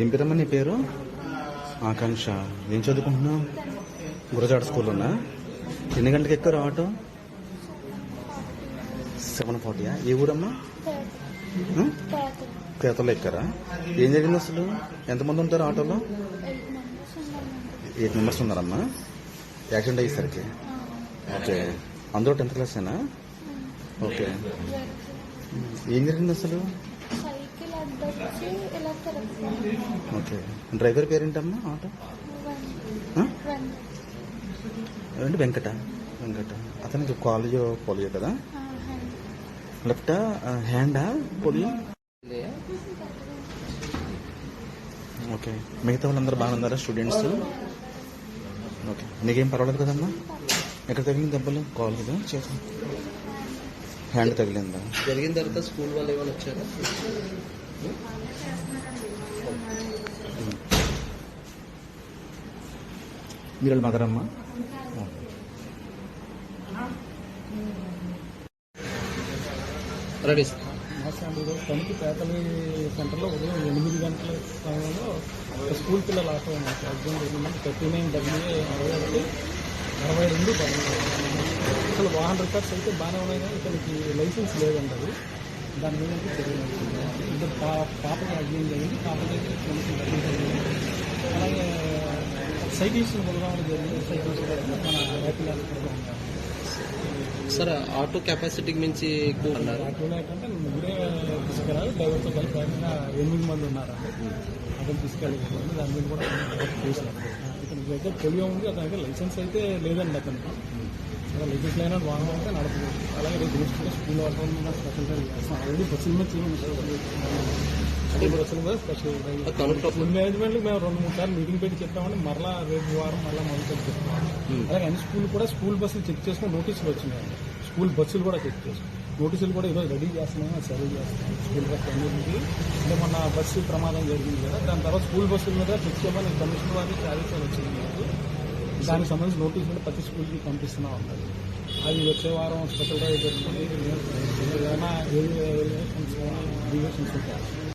ఏం పేరమ్మా నీ పేరు? ఆకాంక్ష. ఏం చదువుకుంటున్నావు? గురజాడ స్కూల్లోనా? ఎన్ని గంటలకు ఎక్కారు ఆటో? 7:40. ఏ ఊరమ్మా? పేతలో ఎక్కారా? ఏం జరిగింది అసలు? ఎంతమంది ఉంటారు ఆటోలో? 8 మెంబర్స్ ఉన్నారమ్మా. యాక్సిడెంట్ అయ్యేసరికి. ఓకే. అందరూ 10th క్లాసేనా? ఓకే. ఏం జరిగింది అసలు? ఓకే. డ్రైవర్ పేరేంటమ్మా? ఆటో ఏంటి? వెంకట. అతనికి పోలియో కదా? లెఫ్టా హ్యాండా పోలియో? ఓకే. మిగతా వాళ్ళందరూ బాగున్నారా స్టూడెంట్స్? ఓకే. నీకేం పర్వాలేదు కదమ్మా? ఎక్కడ తగిలింది దెబ్బలు? కాల్ కదా చేసాం. హ్యాండ్ తగిలిందా? జరిగిన తర్వాత స్కూల్ వాళ్ళు ఏమైనా వచ్చారా? మీరు మదరమ్మా? రెడీ. తణుకు పేతలి సెంటర్లో ఉదయం 8 గంటల సమయంలో స్కూల్ పిల్లలు ఆటో యాక్సిడెంట్ జరిగిందని 39WA 62 అసలు వాహన రికార్డ్స్ అయితే బాగానే ఉన్నాయి కానీ ఇతనికి లైసెన్స్ లేదంటది. దాని మీద జరిగింది. ఇద్దరు పాపకి యాక్సిడెంట్ జరిగింది. పాపకి జరిగింది. అలాగే సైకిల్స్ బలరావడం జరిగింది. సైకిల్స్ మన ర్యాపిడ్ హాస్పిటల్లో ఉన్నారు. సార్ ఆటో కెపాసిటీకి మించి ఎక్కువ ఉన్నారు. ఆటోలో ఏంటంటే ముగ్గురే తీసుకెళ్ళాలి. డ్రైవర్తో కలిపి 8 మంది ఉన్నారు. అతను తీసుకెళ్ళకపోయింది. దాని మీద కూడా చేశారు. ఇతనికి అయితే పోలియో ఉంది. అతనికి లైసెన్స్ అయితే లేదండి. అతనికి లైసెన్స్ లేని వాహనం అయితే నడపలేదు. అలాగే రేపు దృష్టిలో స్కూల్ వాళ్ళ స్పెషల్ డ్రైవ్ చేస్తాం. ఆల్రెడీ బస్సుల మీద బస్సుల మీద స్పెషల్ స్కూల్ మేనేజ్మెంట్ మేము 2-3 సార్లు మీటింగ్ పెట్టి చెప్పామని మరలా రేపు వారం మళ్ళీ మొదలు చెప్తాం. అలాగే అన్ని స్కూల్ కూడా స్కూల్ బస్సులు చెక్ చేసుకుని నోటీసులు వచ్చినాయి. స్కూల్ బస్సులు కూడా చెక్ చేసుకుని నోటీసులు కూడా ఈరోజు రెడీ చేస్తున్నాము. సర్వే చేస్తున్నాం స్కూల్ బస్సు అన్నింటికి. అంటే మొన్న బస్సు ప్రమాదం జరిగింది కదా, దాని తర్వాత స్కూల్ బస్సుల మీద చెక్ చేయమని కమిషనర్ వారికి ఆదేశాలు వచ్చింది. దానికి సంబంధించి నోటీసులు ప్రతి స్కూల్కి పంపిస్తూనే ఉంటుంది. అది వచ్చే వారం స్పెషల్ డ్రైవ్ జరుగుతుంది. ఏదైనా డీవియేషన్స్ ఉంటాయి.